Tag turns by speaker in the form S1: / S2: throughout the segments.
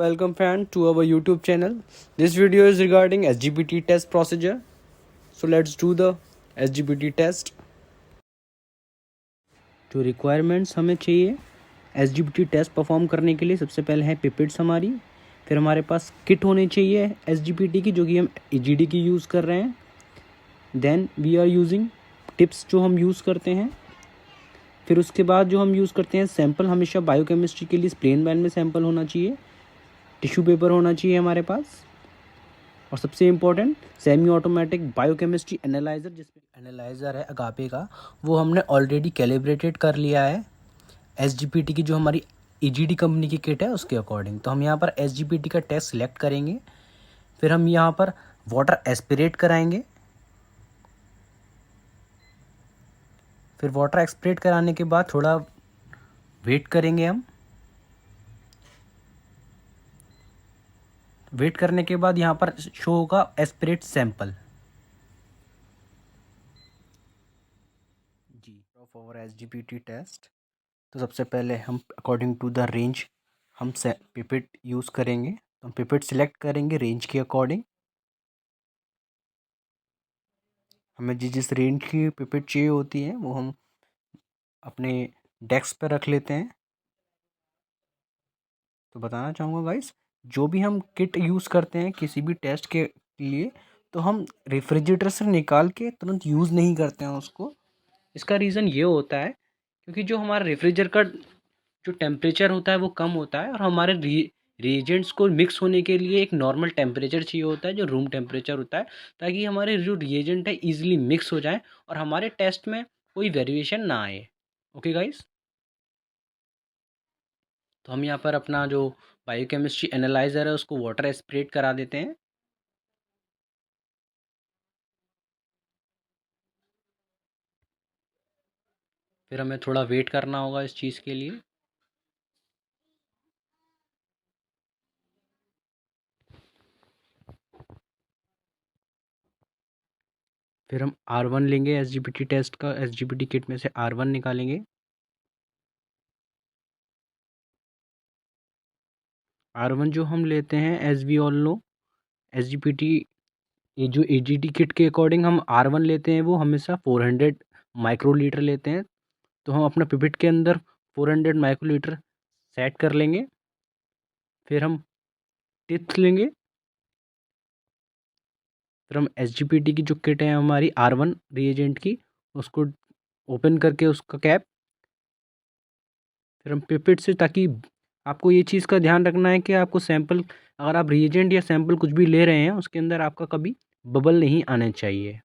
S1: Welcome friend to our YouTube channel. This video is regarding SGPT test procedure. So let's do the SGPT test. जो requirements हमें चाहिए SGPT test perform करने के लिए, सबसे पहले है पिपेट्स हमारी, फिर हमारे पास किट होनी चाहिए SGPT की जो कि हम EGD की यूज़ कर रहे हैं। Then we are using tips जो हम यूज़ करते हैं। फिर उसके बाद जो हम यूज़ करते हैं सैंपल, हमेशा बायोकेमिस्ट्री के लिए प्लेन बैन में सैंपल होना चाहिए, टिश्यू पेपर होना चाहिए हमारे पास, और सबसे important semi automatic biochemistry analyser, जिसमें एनालाइज़र है अगापे का, वो हमने ऑलरेडी कैलिब्रेटेड कर लिया है SGPT की जो हमारी EGD कंपनी की किट है उसके अकॉर्डिंग। तो हम यहाँ पर SGPT का टेस्ट सिलेक्ट करेंगे, फिर हम यहाँ पर वाटर एस्पिरेट कराएंगे, फिर वाटर एक्सपिरेट कराने के बाद थोड़ा वेट करेंगे। हम वेट करने के बाद यहाँ पर शो होगा एस्पिरेट सैंपल जी ऑफ आवर SGPT टेस्ट। तो सबसे पहले हम अकॉर्डिंग टू द रेंज हम पिपेट यूज़ करेंगे। तो हम पिपेट सिलेक्ट करेंगे रेंज के अकॉर्डिंग। हमें जिस रेंज की पिपेट चाहिए होती है वो हम अपने डेस्क पर रख लेते हैं। तो बताना चाहूँगा गाइस, जो भी हम किट यूज़ करते हैं किसी भी टेस्ट के लिए, तो हम रेफ्रिजरेटर से निकाल के तुरंत यूज़ नहीं करते हैं उसको। इसका रीज़न ये होता है क्योंकि जो हमारा रेफ्रिजरेटर का जो टेम्परेचर होता है वो कम होता है, और हमारे रिएजेंट्स को मिक्स होने के लिए एक नॉर्मल टेम्परेचर चाहिए होता है जो रूम टेम्परेचर होता है, ताकि हमारे जो रिएजेंट है ईजिली मिक्स हो जाए और हमारे टेस्ट में कोई वेरिएशन ना आए। ओके गाइस, तो हम यहाँ पर अपना जो बायोकेमिस्ट्री एनालाइज़र है उसको वाटर एस्पिरेट करा देते हैं। फिर हमें थोड़ा वेट करना होगा इस चीज़ के लिए। फिर हम R1 लेंगे, SGPT टेस्ट का SGPT किट में से R1 निकालेंगे। R1 जो हम लेते हैं, as we all know, SGPT ये जो EGD किट के अकॉर्डिंग हम R1 लेते हैं वो हमेशा 400 माइक्रोलीटर लेते हैं। तो हम अपना पिपेट के अंदर 400 माइक्रोलीटर सेट कर लेंगे। फिर हम टिप्स लेंगे, फिर हम SGPT की जो किट है हमारी R1 रिएजेंट की, उसको ओपन करके उसका कैप, फिर हम पिपेट से, ताकि आपको ये चीज़ का ध्यान रखना है कि आपको सैंपल, अगर आप रिएजेंट या सैंपल कुछ भी ले रहे हैं उसके अंदर आपका कभी बबल नहीं आने चाहिए।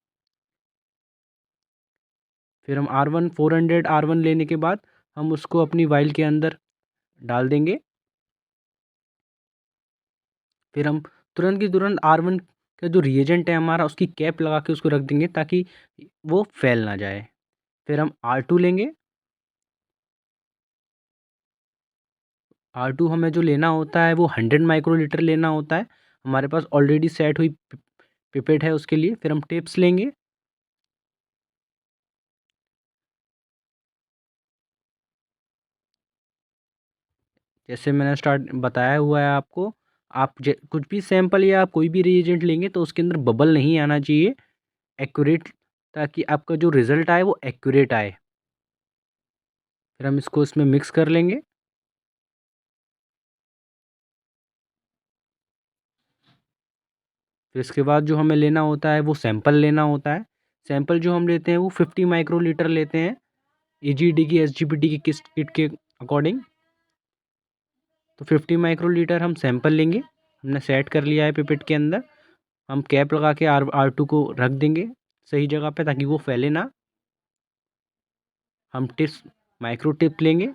S1: फिर हम R1 400 R1 लेने के बाद हम उसको अपनी वाइल के अंदर डाल देंगे। फिर हम तुरंत की तुरंत R1 का जो रिएजेंट है हमारा उसकी कैप लगा के उसको रख देंगे ताकि वो फैल ना जाए। फिर हम R2 लेंगे। R2 हमें जो लेना होता है वो 100 माइक्रोलीटर लेना होता है। हमारे पास ऑलरेडी सेट हुई पिपेट है उसके लिए। फिर हम टिप्स लेंगे। जैसे मैंने स्टार्ट बताया हुआ है आपको, आप कुछ भी सैंपल या आप कोई भी रिएजेंट लेंगे तो उसके अंदर बबल नहीं आना चाहिए, एक्यूरेट, ताकि आपका जो रिज़ल्ट आए वो एक्यूरेट आए। फिर हम इसको इसमें मिक्स कर लेंगे। फिर इसके बाद जो हमें लेना होता है वो सैंपल लेना होता है। सैंपल जो हम लेते हैं वो 50 माइक्रोलीटर लेते हैं EGD की SGPT की किट के अकॉर्डिंग। तो 50 माइक्रोलीटर हम सैंपल लेंगे, हमने सेट कर लिया है पिपेट के अंदर। हम कैप लगा के R2 को रख देंगे सही जगह पे ताकि वो फैले ना। हम टिप्स, माइक्रो टिप लेंगे।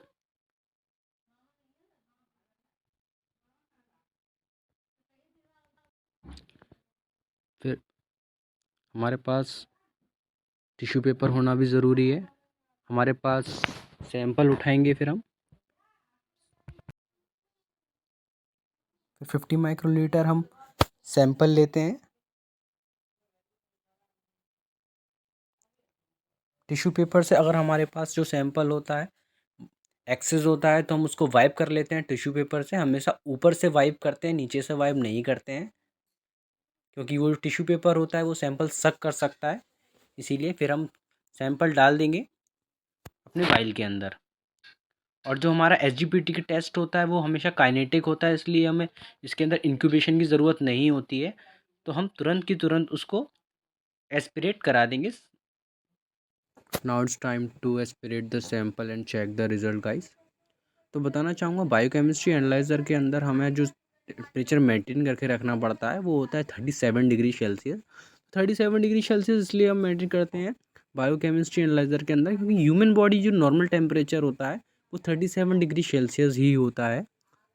S1: फिर हमारे पास टिश्यू पेपर होना भी ज़रूरी है। हमारे पास सैंपल उठाएंगे, फिर हम 50 माइक्रोलीटर हम सैंपल लेते हैं। टिश्यू पेपर से अगर हमारे पास जो सैंपल होता है एक्सेस होता है तो हम उसको वाइप कर लेते हैं टिश्यू पेपर से। हमेशा ऊपर से वाइप करते हैं, नीचे से वाइप नहीं करते हैं, क्योंकि वो टिश्यू पेपर होता है वो सैंपल सक कर सकता है। इसीलिए फिर हम सैंपल डाल देंगे अपने वाइल के अंदर। और जो हमारा एसजीपीटी का टेस्ट होता है वो हमेशा काइनेटिक होता है, इसलिए हमें इसके अंदर इंक्यूबेशन की ज़रूरत नहीं होती है। तो हम तुरंत की तुरंत उसको एस्पिरेट करा देंगे। Now it's time to aspirate the sample and check the result guys. तो बताना चाहूँगा बायोकेमिस्ट्री एनालाइज़र के अंदर हमें जो टेम्परेचर मेंटेन करके रखना पड़ता है वो होता है 37 डिग्री सेल्सियस। 37 डिग्री सेल्सियस इसलिए हम मेंटेन करते हैं बायोकेमिस्ट्री एनालाइज़र के अंदर, क्योंकि ह्यूमन बॉडी जो नॉर्मल टेम्परेचर होता है वो 37 डिग्री सेल्सियस ही होता है।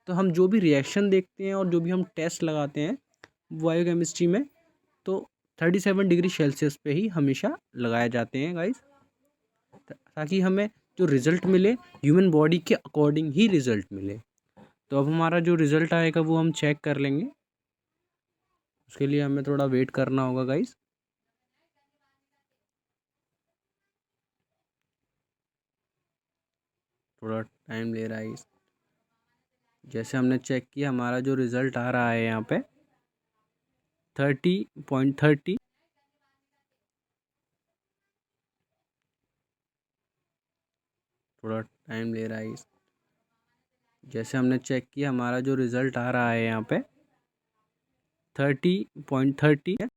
S1: तो हम जो भी रिएक्शन देखते हैं और जो भी हम टेस्ट लगाते हैं बायोकेमिस्ट्री में, तो 37 डिग्री सेल्सियस पे ही हमेशा लगाए जाते हैं गाइस, ताकि हमें जो रिज़ल्ट मिले ह्यूमन बॉडी के अकॉर्डिंग ही रिज़ल्ट मिले। तो अब हमारा जो रिज़ल्ट आएगा वो हम चेक कर लेंगे। उसके लिए हमें थोड़ा वेट करना होगा गाइस। थोड़ा टाइम ले रहा है इस। जैसे हमने चेक किया हमारा जो रिज़ल्ट आ रहा है यहाँ पे 30.30। थोड़ा टाइम ले रहा है इस। जैसे हमने चेक किया हमारा जो रिज़ल्ट आ रहा है यहाँ पे 30.30 है।